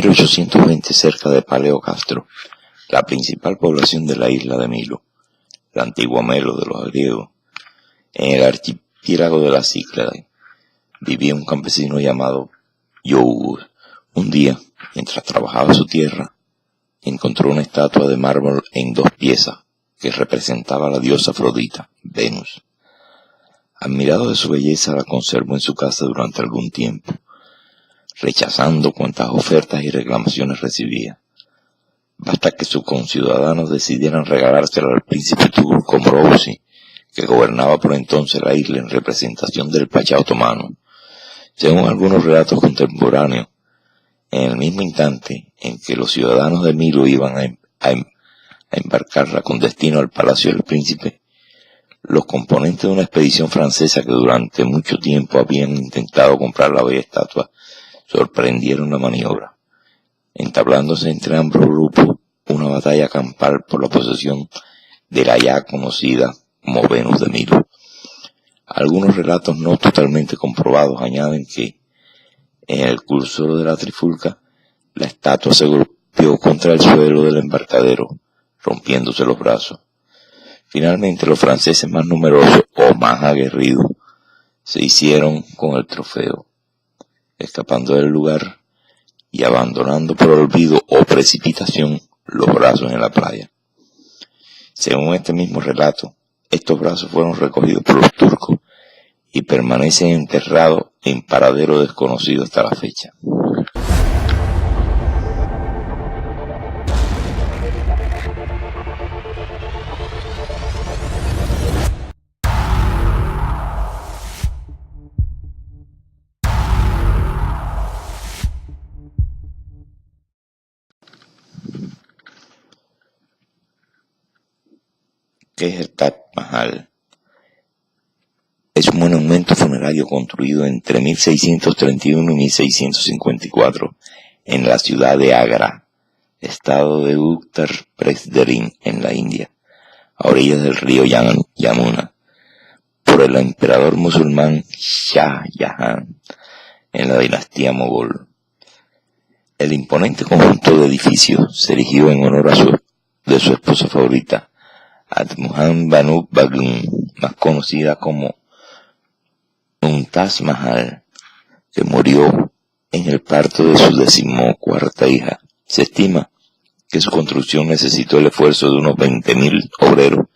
1820, cerca de Paleo Castro, la principal población de la isla de Milo, la antigua Melo de los griegos, en el archipiélago de las Cíclades, vivía un campesino llamado Yougus. Un día, mientras trabajaba su tierra, encontró una estatua de mármol en 2 piezas que representaba a la diosa Afrodita, Venus. Admirado de su belleza, la conservó en su casa durante algún tiempo, rechazando cuantas ofertas y reclamaciones recibía, hasta que sus conciudadanos decidieran regalársela al príncipe turco Morosi, que gobernaba por entonces la isla en representación del Pachá otomano. Según algunos relatos contemporáneos, en el mismo instante en que los ciudadanos de Milo iban a embarcarla con destino al palacio del príncipe, los componentes de una expedición francesa que durante mucho tiempo habían intentado comprar la bella estatua sorprendieron la maniobra, entablándose entre ambos grupos una batalla campal por la posesión de la ya conocida como Venus de Milo. Algunos relatos no totalmente comprobados añaden que, en el curso de la trifulca, la estatua se golpeó contra el suelo del embarcadero, rompiéndose los brazos. Finalmente, los franceses más numerosos o más aguerridos se hicieron con el trofeo, escapando del lugar y abandonando por olvido o precipitación los brazos en la playa. Según este mismo relato, estos brazos fueron recogidos por los turcos y permanecen enterrados en paradero desconocido hasta la fecha. ¿Qué es el Taj Mahal? Es un monumento funerario construido entre 1631 y 1654 en la ciudad de Agra, estado de Uttar Pradesh, en la India, a orillas del río Yamuna, por el emperador musulmán Shah Jahan en la dinastía mogol. El imponente conjunto de edificios se erigió en honor de su esposa favorita, Atmuhan Banu Bagum, más conocida como Mumtaz Mahal, que murió en el parto de su 14ª hija. Se estima que su construcción necesitó el esfuerzo de unos 20.000 obreros,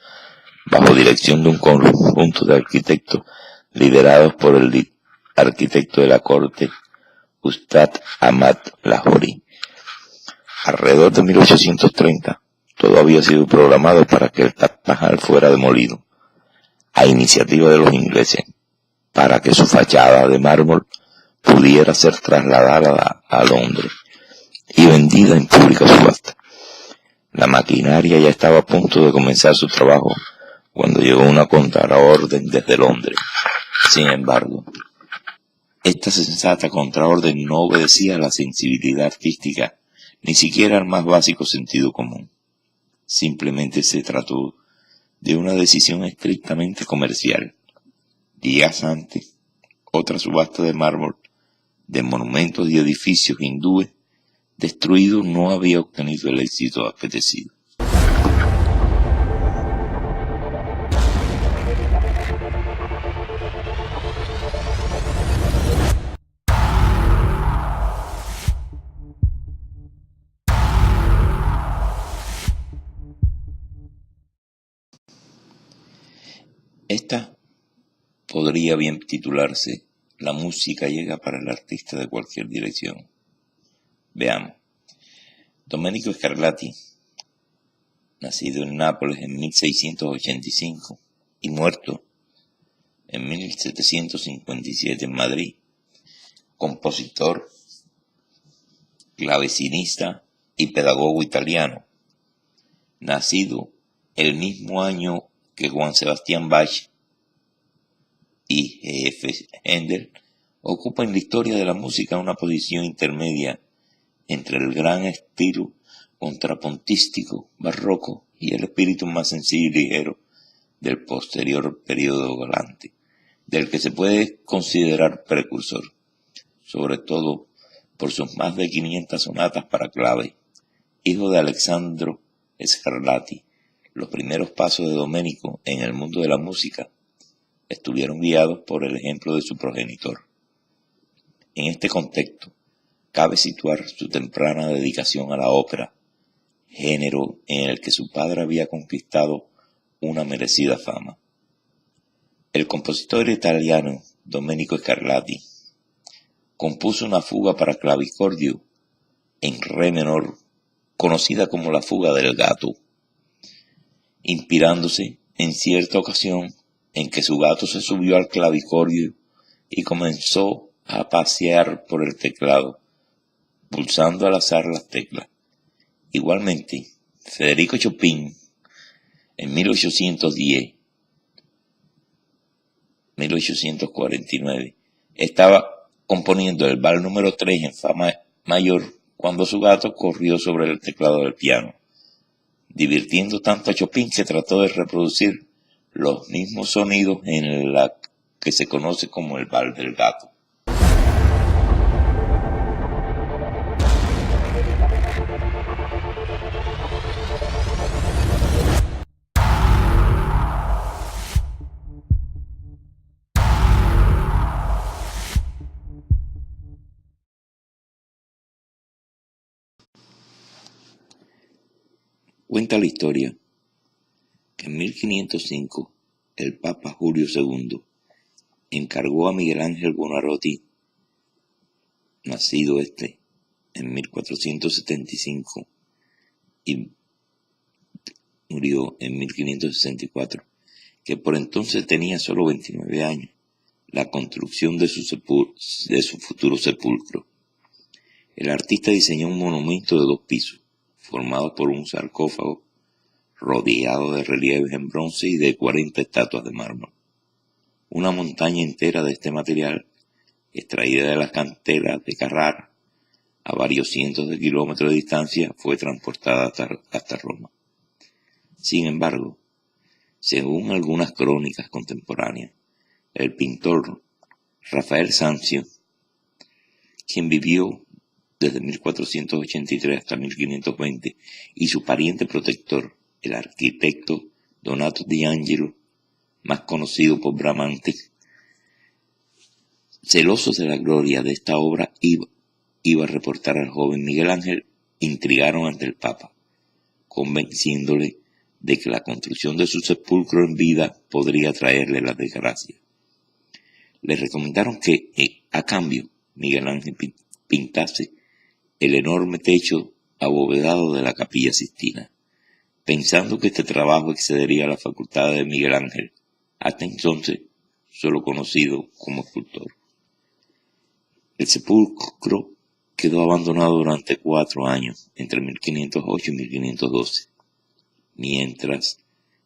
bajo dirección de un conjunto de arquitectos liderados por el arquitecto de la corte, Ustad Ahmad Lahori. Alrededor de 1830, todo había sido programado para que el Taj Mahal fuera demolido, a iniciativa de los ingleses, para que su fachada de mármol pudiera ser trasladada a Londres y vendida en pública subasta. La maquinaria ya estaba a punto de comenzar su trabajo cuando llegó una contraorden desde Londres. Sin embargo, esta sensata contraorden no obedecía a la sensibilidad artística, ni siquiera al más básico sentido común. Simplemente se trató de una decisión estrictamente comercial. Días antes, otra subasta de mármol, de monumentos y edificios hindúes destruidos, no había obtenido el éxito apetecido. Esta podría bien titularse La música llega para el artista de cualquier dirección. Veamos. Domenico Scarlatti, nacido en Nápoles en 1685 y muerto en 1757 en Madrid, compositor, clavecinista y pedagogo italiano, nacido el mismo año que Juan Sebastián Bach y G.F. Händel, ocupa en la historia de la música una posición intermedia entre el gran estilo contrapuntístico barroco y el espíritu más sencillo y ligero del posterior periodo galante, del que se puede considerar precursor, sobre todo por sus más de 500 sonatas para clave. Hijo de Alessandro Scarlatti, los primeros pasos de Domenico en el mundo de la música estuvieron guiados por el ejemplo de su progenitor. En este contexto, cabe situar su temprana dedicación a la ópera, género en el que su padre había conquistado una merecida fama. El compositor italiano Domenico Scarlatti compuso una fuga para clavicordio en re menor, conocida como la fuga del gato, inspirándose en cierta ocasión en que su gato se subió al clavicordio y comenzó a pasear por el teclado, pulsando al azar las teclas. Igualmente, Federico Chopin, en 1849, estaba componiendo el vals número 3 en fa mayor cuando su gato corrió sobre el teclado del piano, divirtiendo tanto a Chopin que trató de reproducir los mismos sonidos en la que se conoce como el vals del gato. Cuenta la historia que en 1505 el Papa Julio II encargó a Miguel Ángel Buonarroti, nacido en 1475 y murió en 1564, que por entonces tenía solo 29 años, la construcción de su futuro sepulcro. El artista diseñó un monumento de 2 pisos, formado por un sarcófago rodeado de relieves en bronce y de 40 estatuas de mármol. Una montaña entera de este material, extraída de las canteras de Carrara, a varios cientos de kilómetros de distancia, fue transportada hasta Roma. Sin embargo, según algunas crónicas contemporáneas, el pintor Rafael Sanzio, quien vivió desde 1483 hasta 1520, y su pariente protector, el arquitecto Donato di Angelo, más conocido por Bramante, celosos de la gloria de esta obra, iba a reportar al joven Miguel Ángel, intrigaron ante el Papa, convenciéndole de que la construcción de su sepulcro en vida podría traerle la desgracia. Le recomendaron que, a cambio, Miguel Ángel pintase el enorme techo abovedado de la Capilla Sixtina, pensando que este trabajo excedería las facultades de Miguel Ángel, hasta entonces solo conocido como escultor. El sepulcro quedó abandonado durante 4 años, entre 1508 y 1512, mientras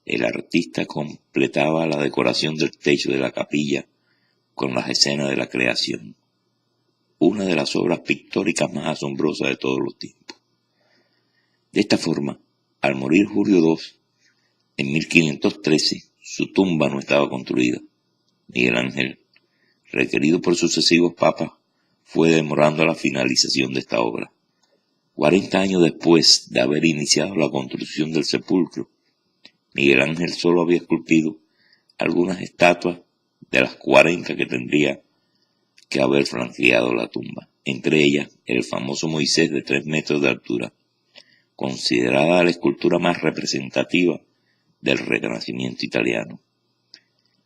el artista completaba la decoración del techo de la capilla con las escenas de la creación, una de las obras pictóricas más asombrosas de todos los tiempos. De esta forma, al morir Julio II, en 1513, su tumba no estaba construida. Miguel Ángel, requerido por sucesivos papas, fue demorando la finalización de esta obra. 40 años después de haber iniciado la construcción del sepulcro, Miguel Ángel solo había esculpido algunas estatuas de las 40 que tendría que haber flanqueado la tumba, entre ellas el famoso Moisés de 3 metros de altura, considerada la escultura más representativa del Renacimiento italiano.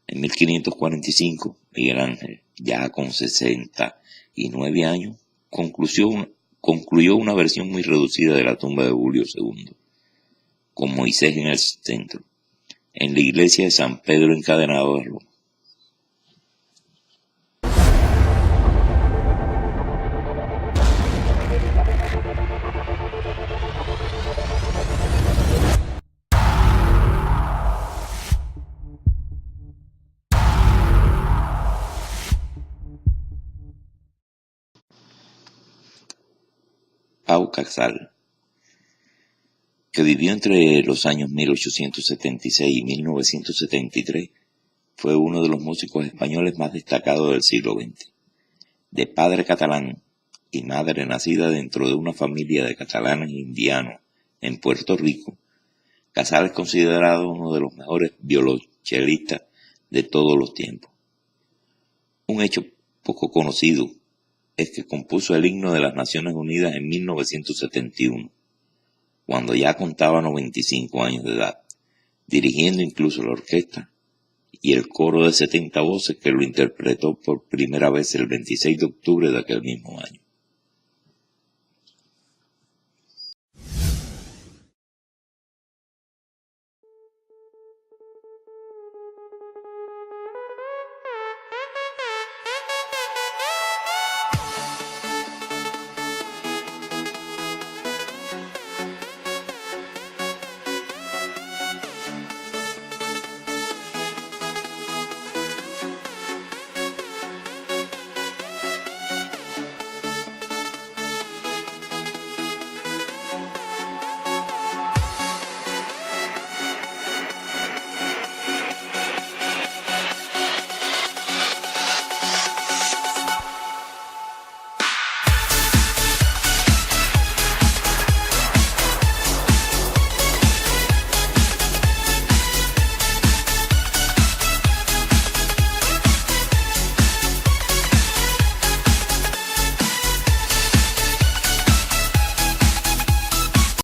En 1545, Miguel Ángel, ya con 69 años, concluyó una versión muy reducida de la tumba de Julio II, con Moisés en el centro, en la iglesia de San Pedro Encadenado de Roma. Pau Casals, que vivió entre los años 1876 y 1973, fue uno de los músicos españoles más destacados del siglo XX. De padre catalán, y madre nacida dentro de una familia de catalanes indianos en Puerto Rico, Casal es considerado uno de los mejores violonchelistas de todos los tiempos. Un hecho poco conocido es que compuso el himno de las Naciones Unidas en 1971, cuando ya contaba 95 años de edad, dirigiendo incluso la orquesta y el coro de 70 voces que lo interpretó por primera vez el 26 de octubre de aquel mismo año.